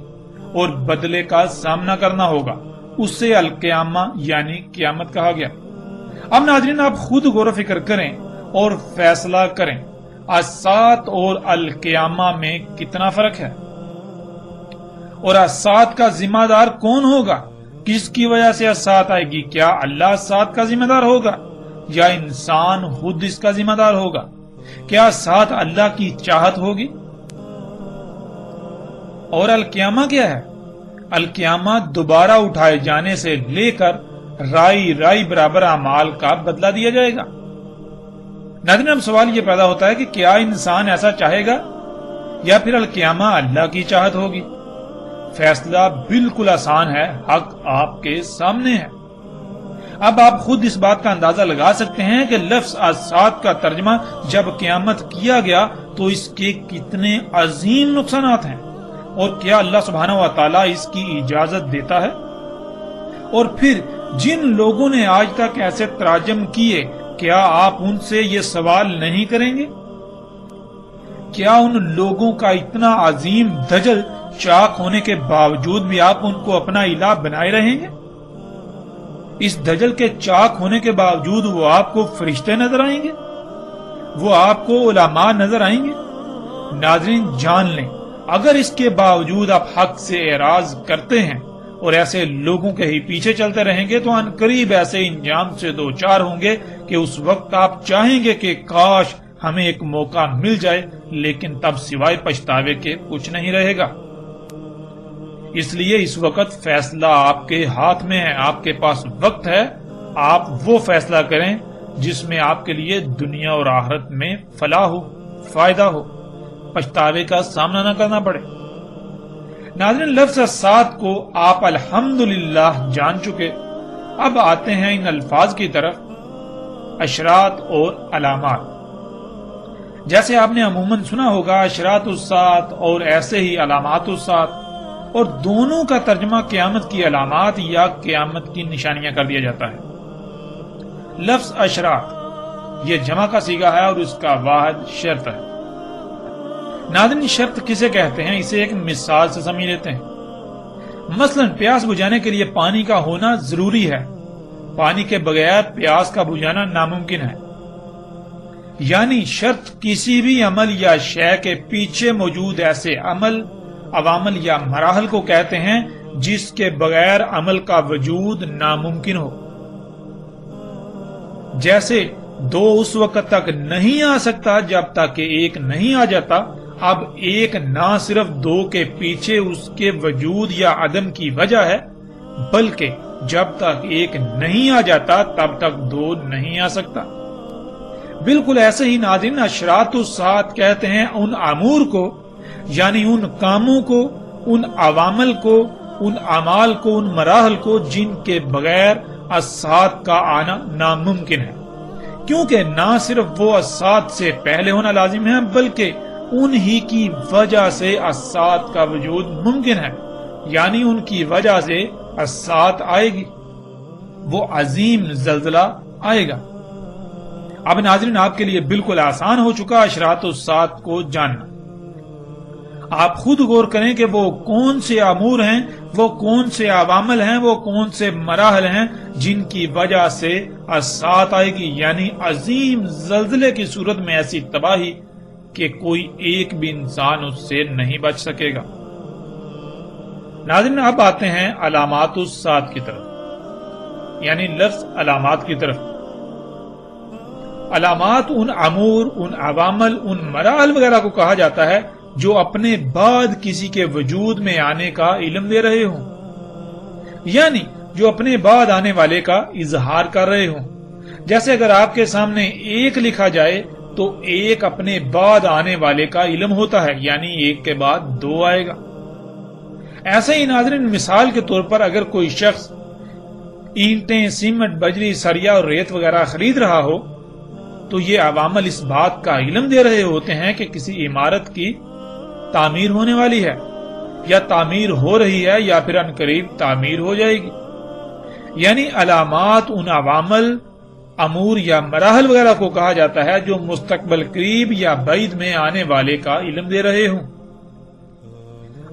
اور بدلے کا سامنا کرنا ہوگا۔ اس سے القیامہ یعنی قیامت کہا گیا۔ اب ناظرین آپ خود غور و فکر کریں اور فیصلہ کریں، الساعۃ اور القیامہ میں کتنا فرق ہے، اور الساعۃ کا ذمہ دار کون ہوگا؟ کس کی وجہ سے الساعۃ آئے گی؟ کیا اللہ الساعۃ کا ذمہ دار ہوگا یا انسان خود اس کا ذمہ دار ہوگا؟ کیا ساتھ اللہ کی چاہت ہوگی؟ اور القیامہ کیا ہے؟ القیامہ دوبارہ اٹھائے جانے سے لے کر رائی برابر اعمال کا بدلہ دیا جائے گا۔ ناظرین اب سوال یہ پیدا ہوتا ہے کہ کیا انسان ایسا چاہے گا یا پھر القیامہ اللہ کی چاہت ہوگی؟ فیصلہ بالکل آسان ہے، حق آپ کے سامنے ہے۔ اب آپ خود اس بات کا اندازہ لگا سکتے ہیں کہ لفظ الساعۃ کا ترجمہ جب قیامت کیا گیا تو اس کے کتنے عظیم نقصانات ہیں، اور کیا اللہ سبحانہ و تعالیٰ اس کی اجازت دیتا ہے؟ اور پھر جن لوگوں نے آج تک ایسے تراجم کیے، کیا آپ ان سے یہ سوال نہیں کریں گے؟ کیا ان لوگوں کا اتنا عظیم دجل چاک ہونے کے باوجود بھی آپ ان کو اپنا الہ بنائے رہیں گے؟ اس دجل کے چاک ہونے کے باوجود وہ آپ کو فرشتے نظر آئیں گے؟ وہ آپ کو علماء نظر آئیں گے؟ ناظرین جان لیں، اگر اس کے باوجود آپ حق سے اعراض کرتے ہیں اور ایسے لوگوں کے ہی پیچھے چلتے رہیں گے تو عنقریب ایسے انجام سے دوچار ہوں گے کہ اس وقت آپ چاہیں گے کہ کاش ہمیں ایک موقع مل جائے، لیکن تب سوائے پچھتاوے کے کچھ نہیں رہے گا۔ اس لیے اس وقت فیصلہ آپ کے ہاتھ میں ہے، آپ کے پاس وقت ہے، آپ وہ فیصلہ کریں جس میں آپ کے لیے دنیا اور آخرت میں فلاح ہو، فائدہ ہو، پچھتاوے کا سامنا نہ کرنا پڑے۔ ناظرین لفظ الساعۃ کو آپ الحمدللہ جان چکے، اب آتے ہیں ان الفاظ کی طرف، اشراط اور علامات۔ جیسے آپ نے عموماً سنا ہوگا اشراط الساعۃ اور ایسے ہی علامات الساعۃ، اور دونوں کا ترجمہ قیامت کی علامات یا قیامت کی نشانیاں کر دیا جاتا ہے۔ لفظ اشراط یہ جمع کا صیغہ ہے اور اس کا واحد شرط ہے۔ ناظرین شرط کسے کہتے ہیں، اسے ایک مثال سے سمجھ لیتے ہیں۔ مثلا پیاس بجھانے کے لیے پانی کا ہونا ضروری ہے، پانی کے بغیر پیاس کا بجھانا ناممکن ہے۔ یعنی شرط کسی بھی عمل یا شے کے پیچھے موجود ایسے عوامل یا مراحل کو کہتے ہیں جس کے بغیر عمل کا وجود ناممکن ہو۔ جیسے دو اس وقت تک نہیں آ سکتا جب تک کہ ایک نہیں آ جاتا، اب ایک نہ صرف دو کے پیچھے اس کے وجود یا عدم کی وجہ ہے، بلکہ جب تک ایک نہیں آ جاتا تب تک دو نہیں آ سکتا۔ بالکل ایسے ہی ناظرین اشراط الساعۃ کہتے ہیں ان امور کو، یعنی ان کاموں کو، ان عوامل کو، ان اعمال کو، ان مراحل کو جن کے بغیر الساعۃ کا آنا ناممکن ہے، کیونکہ نہ صرف وہ الساعۃ سے پہلے ہونا لازم ہے بلکہ انہی کی وجہ سے الساعۃ کا وجود ممکن ہے، یعنی ان کی وجہ سے الساعۃ آئے گی، وہ عظیم زلزلہ آئے گا۔ اب ناظرین آپ کے لیے بالکل آسان ہو چکا اشراط الساعۃ کو جاننا۔ آپ خود غور کریں کہ وہ کون سے امور ہیں، وہ کون سے عوامل ہیں، وہ کون سے مراحل ہیں جن کی وجہ سے الساعت آئے گی، یعنی عظیم زلزلے کی صورت میں ایسی تباہی کہ کوئی ایک بھی انسان اس سے نہیں بچ سکے گا۔ ناظرین، اب آتے ہیں علامات الساعت کی طرف، یعنی لفظ علامات کی طرف۔ علامات ان امور، ان عوامل، ان مراحل وغیرہ کو کہا جاتا ہے جو اپنے بعد کسی کے وجود میں آنے کا علم دے رہے ہوں، یعنی جو اپنے بعد آنے والے کا اظہار کر رہے ہوں۔ جیسے اگر آپ کے سامنے ایک لکھا جائے تو ایک اپنے بعد آنے والے کا علم ہوتا ہے، یعنی ایک کے بعد دو آئے گا۔ ایسے ہی ناظرین، مثال کے طور پر اگر کوئی شخص اینٹیں، سیمنٹ، بجری، سریا اور ریت وغیرہ خرید رہا ہو تو یہ عوامل اس بات کا علم دے رہے ہوتے ہیں کہ کسی عمارت کی تعمیر ہونے والی ہے، یا تعمیر ہو رہی ہے، یا پھر عنقریب تعمیر ہو جائے گی۔ یعنی علامات ان عوامل، امور یا مراحل وغیرہ کو کہا جاتا ہے جو مستقبل قریب یا بعید میں آنے والے کا علم دے رہے ہوں۔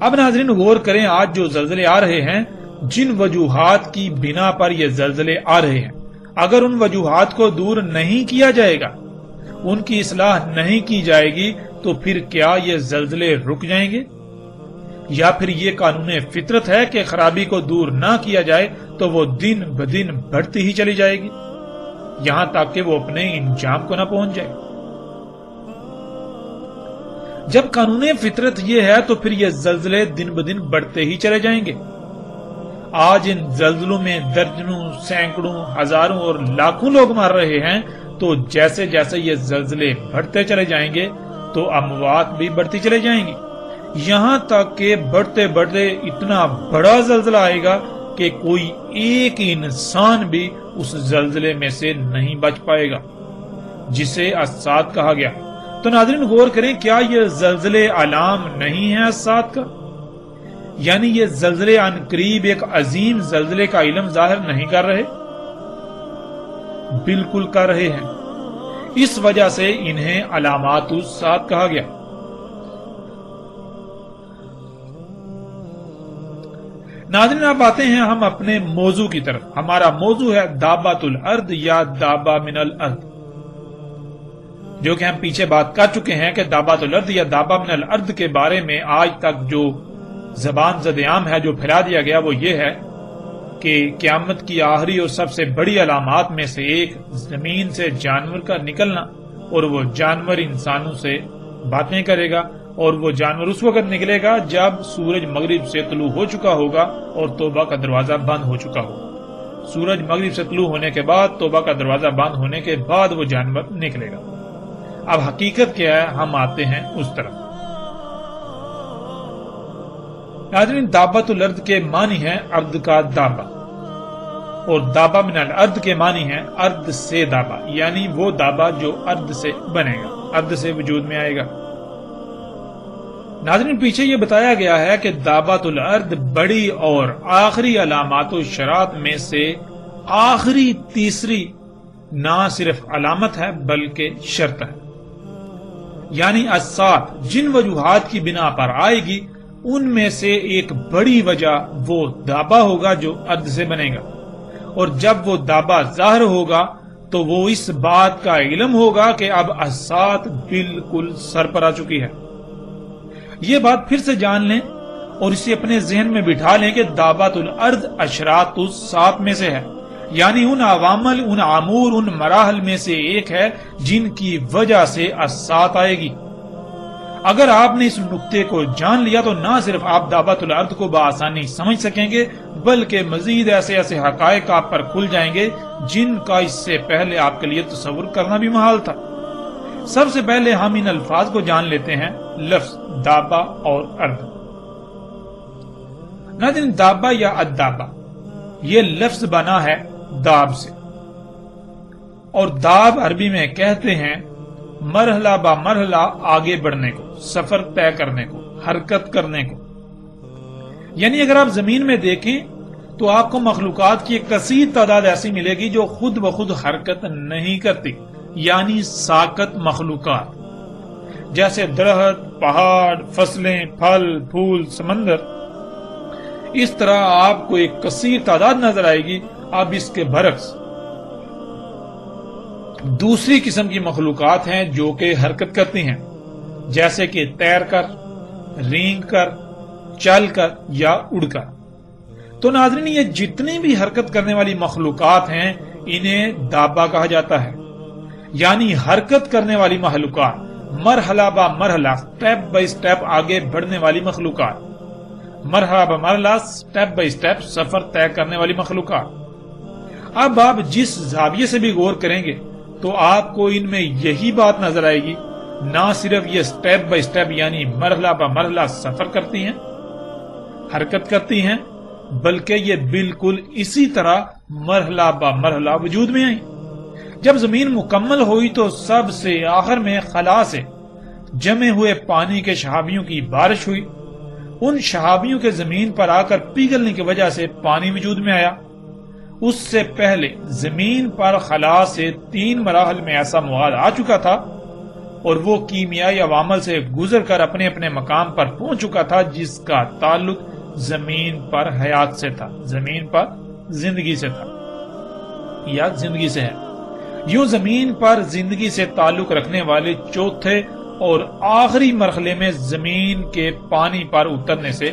اب ناظرین غور کریں، آج جو زلزلے آ رہے ہیں، جن وجوہات کی بنا پر یہ زلزلے آ رہے ہیں، اگر ان وجوہات کو دور نہیں کیا جائے گا، ان کی اصلاح نہیں کی جائے گی، تو پھر کیا یہ زلزلے رک جائیں گے؟ یا پھر یہ قانون فطرت ہے کہ خرابی کو دور نہ کیا جائے تو وہ دن بدن بڑھتی ہی چلی جائے گی، یہاں تک کہ وہ اپنے انجام کو نہ پہنچ جائے۔ جب قانون فطرت یہ ہے تو پھر یہ زلزلے دن بدن بڑھتے ہی چلے جائیں گے۔ آج ان زلزلوں میں درجنوں، سینکڑوں، ہزاروں اور لاکھوں لوگ مر رہے ہیں، تو جیسے جیسے یہ زلزلے بڑھتے چلے جائیں گے تو اموات بھی بڑھتی چلے جائیں گی، یہاں تک کہ بڑھتے بڑھتے اتنا بڑا زلزلہ آئے گا کہ کوئی ایک انسان بھی اس زلزلے میں سے نہیں بچ پائے گا، جسے الساعت کہا گیا۔ تو ناظرین غور کریں، کیا یہ زلزلے علام نہیں ہیں الساعت کا؟ یعنی یہ زلزلے عن قریب ایک عظیم زلزلے کا علم ظاہر نہیں کر رہے؟ بالکل کر رہے ہیں، اس وجہ سے انہیں علامات الساعت کہا گیا۔ ناظرین اب آتے ہیں ہم اپنے موضوع کی طرف۔ ہمارا موضوع ہے دابۃ الارض یا دابہ من الارض، جو کہ ہم پیچھے بات کر چکے ہیں کہ دابۃ الارض یا دابہ من الارض کے بارے میں آج تک جو زبان زد عام ہے، جو پھیلا دیا گیا، وہ یہ ہے کہ قیامت کی آخری اور سب سے بڑی علامات میں سے ایک زمین سے جانور کا نکلنا، اور وہ جانور انسانوں سے باتیں کرے گا، اور وہ جانور اس وقت نکلے گا جب سورج مغرب سے طلوع ہو چکا ہوگا اور توبہ کا دروازہ بند ہو چکا ہوگا۔ سورج مغرب سے طلوع ہونے کے بعد، توبہ کا دروازہ بند ہونے کے بعد وہ جانور نکلے گا۔ اب حقیقت کیا ہے، ہم آتے ہیں اس طرف۔ ناظرین دابۃ الارض کے معنی ہے ارض کا دابہ، اور دابہ من الارض کے معنی ہے ارض سے دابہ، یعنی وہ دابہ جو ارض سے بنے گا، ارض سے وجود میں آئے گا۔ ناظرین پیچھے یہ بتایا گیا ہے کہ دابۃ الارض بڑی اور آخری علامات و شرائط میں سے آخری تیسری نہ صرف علامت ہے بلکہ شرط ہے، یعنی الساعت جن وجوہات کی بنا پر آئے گی ان میں سے ایک بڑی وجہ وہ دابہ ہوگا جو ارض سے بنے گا، اور جب وہ دابہ ظاہر ہوگا تو وہ اس بات کا علم ہوگا کہ اب الساعت بالکل سر پر آ چکی ہے۔ یہ بات پھر سے جان لیں اور اسے اپنے ذہن میں بٹھا لیں کہ دابۃ الارض اشراط الساعت میں سے ہے، یعنی ان عوامل، ان امور، ان مراحل میں سے ایک ہے جن کی وجہ سے الساعت آئے گی۔ اگر آپ نے اس نقطے کو جان لیا تو نہ صرف آپ دابۃ الارض کو بآسانی سمجھ سکیں گے بلکہ مزید ایسے ایسے حقائق آپ پر کھل جائیں گے جن کا اس سے پہلے آپ کے لیے تصور کرنا بھی محال تھا۔ سب سے پہلے ہم ان الفاظ کو جان لیتے ہیں، لفظ دابہ اور ارض۔ ناظرین دابہ یا الدابہ یہ لفظ بنا ہے داب سے، اور داب عربی میں کہتے ہیں مرحلہ با مرحلہ آگے بڑھنے کو، سفر طے کرنے کو، حرکت کرنے کو۔ یعنی اگر آپ زمین میں دیکھیں تو آپ کو مخلوقات کی ایک کثیر تعداد ایسی ملے گی جو خود بخود حرکت نہیں کرتی، یعنی ساکت مخلوقات، جیسے درخت، پہاڑ، فصلیں، پھل پھول، سمندر، اس طرح آپ کو ایک کثیر تعداد نظر آئے گی۔ اب اس کے برعکس دوسری قسم کی مخلوقات ہیں جو کہ حرکت کرتی ہیں، جیسے کہ تیر کر، رینگ کر، چل کر یا اڑ کر۔ تو ناظرین، یہ جتنی بھی حرکت کرنے والی مخلوقات ہیں انہیں دابہ کہا جاتا ہے، یعنی حرکت کرنے والی مخلوقات، مرحلہ با مرحلہ، سٹیپ بائی سٹیپ آگے بڑھنے والی مخلوقات، مرحلہ با مرحلہ، سٹیپ بائی سٹیپ سفر طے کرنے والی مخلوقات۔ اب آپ جس زاویے سے بھی غور کریں گے تو آپ کو ان میں یہی بات نظر آئے گی، نہ صرف یہ سٹیپ بائی سٹیپ یعنی مرحلہ با مرحلہ سفر کرتی ہیں، حرکت کرتی ہیں، بلکہ یہ بالکل اسی طرح مرحلہ با مرحلہ وجود میں آئیں۔ جب زمین مکمل ہوئی تو سب سے آخر میں خلا سے جمے ہوئے پانی کے شہابیوں کی بارش ہوئی۔ ان شہابیوں کے زمین پر آ کر پگھلنے کی وجہ سے پانی وجود میں آیا۔ اس سے پہلے زمین پر خلا سے 3 مراحل میں ایسا مواد آ چکا تھا اور وہ کیمیائی عوامل سے گزر کر اپنے اپنے مقام پر پہنچ چکا تھا، جس کا تعلق زمین پر حیات سے تھا، زمین پر زندگی سے تھا یا زندگی سے ہے۔ یوں زمین پر زندگی سے تعلق رکھنے والے چوتھے اور آخری مرحلے میں زمین کے پانی پر اترنے سے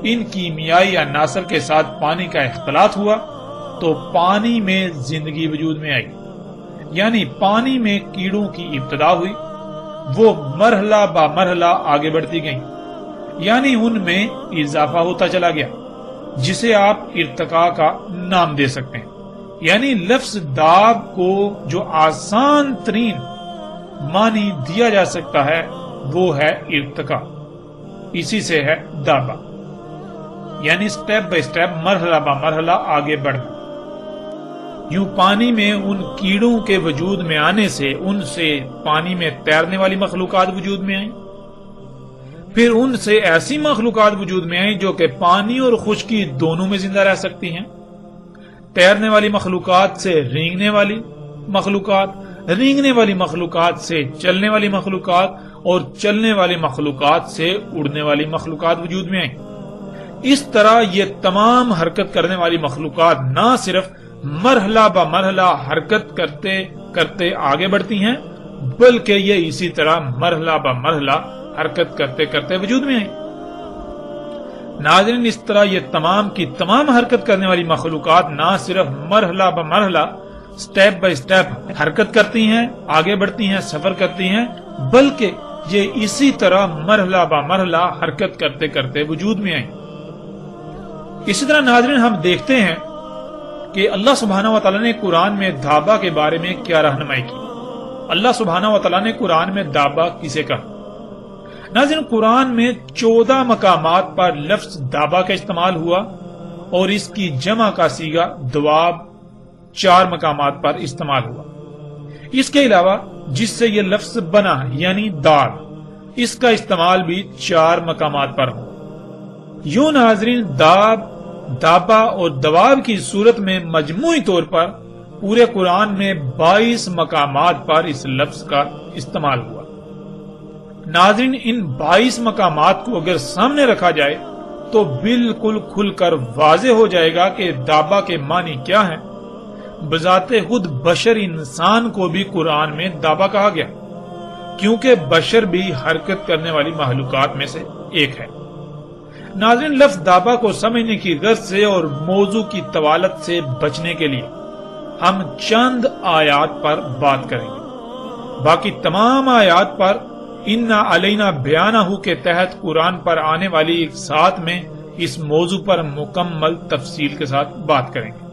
ان کیمیائی عناصر کے ساتھ پانی کا اختلاط ہوا تو پانی میں زندگی وجود میں آئی، یعنی پانی میں کیڑوں کی ابتدا ہوئی، وہ مرحلہ با مرحلہ آگے بڑھتی گئیں، یعنی ان میں اضافہ ہوتا چلا گیا، جسے آپ ارتقاء کا نام دے سکتے ہیں۔ یعنی لفظ داب کو جو آسان ترین معنی دیا جا سکتا ہے وہ ہے ارتقاء، اسی سے ہے دابہ، یعنی سٹیپ بائی سٹیپ، مرحلہ با مرحلہ آگے بڑھنا۔ یوں پانی میں ان کیڑوں کے وجود میں آنے سے ان سے پانی میں تیرنے والی مخلوقات وجود میں آئیں، پھر ان سے ایسی مخلوقات وجود میں آئیں جو کہ پانی اور خشکی دونوں میں زندہ رہ سکتی ہیں۔ تیرنے والی مخلوقات سے رینگنے والی مخلوقات، رینگنے والی مخلوقات سے چلنے والی مخلوقات، اور چلنے والی مخلوقات سے اڑنے والی مخلوقات وجود میں آئیں۔ اس طرح یہ تمام حرکت کرنے والی مخلوقات نہ صرف مرحلہ با مرحلہ حرکت کرتے کرتے آگے بڑھتی ہیں، بلکہ یہ اسی طرح مرحلہ با مرحلہ حرکت کرتے کرتے وجود میں آئیں۔ ناظرین، اس طرح یہ تمام کی تمام حرکت کرنے والی مخلوقات نہ صرف مرحلہ با مرحلہ، سٹیپ بائی سٹیپ حرکت کرتی ہیں، آگے بڑھتی ہیں، سفر کرتی ہیں، بلکہ یہ اسی طرح مرحلہ با مرحلہ حرکت کرتے کرتے وجود میں آئیں۔ اسی طرح ناظرین، ہم دیکھتے ہیں کہ اللہ سبحانہ وتعالی نے قرآن میں دابہ کے بارے میں کیا رہنمائی کی۔ اللہ سبحانہ وتعالی نے قرآن میں دابہ کسے کہا؟ ناظرین، قرآن میں 14 مقامات پر لفظ دابہ کا استعمال ہوا اور اس کی جمع کا صیغہ دواب 4 مقامات پر استعمال ہوا۔ اس کے علاوہ جس سے یہ لفظ بنا یعنی دال، اس کا استعمال بھی 4 مقامات پر ہو۔ یوں ناظرین، داب، دابہ اور دواب کی صورت میں مجموعی طور پر پورے قرآن میں 22 مقامات پر اس لفظ کا استعمال ہوا۔ ناظرین، ان 22 مقامات کو اگر سامنے رکھا جائے تو بالکل کھل کر واضح ہو جائے گا کہ دابہ کے معنی کیا ہیں۔ بذات خود بشر انسان کو بھی قرآن میں دابہ کہا گیا، کیونکہ بشر بھی حرکت کرنے والی مخلوقات میں سے ایک ہے۔ ناظرین، لفظ دابہ کو سمجھنے کی غرض سے اور موضوع کی طوالت سے بچنے کے لیے ہم چند آیات پر بات کریں گے۔ باقی تمام آیات پر اِنَّا عَلَيْنَا بِيَانَهُ کے تحت قرآن پر آنے والی ایک ساتھ میں اس موضوع پر مکمل تفصیل کے ساتھ بات کریں گے۔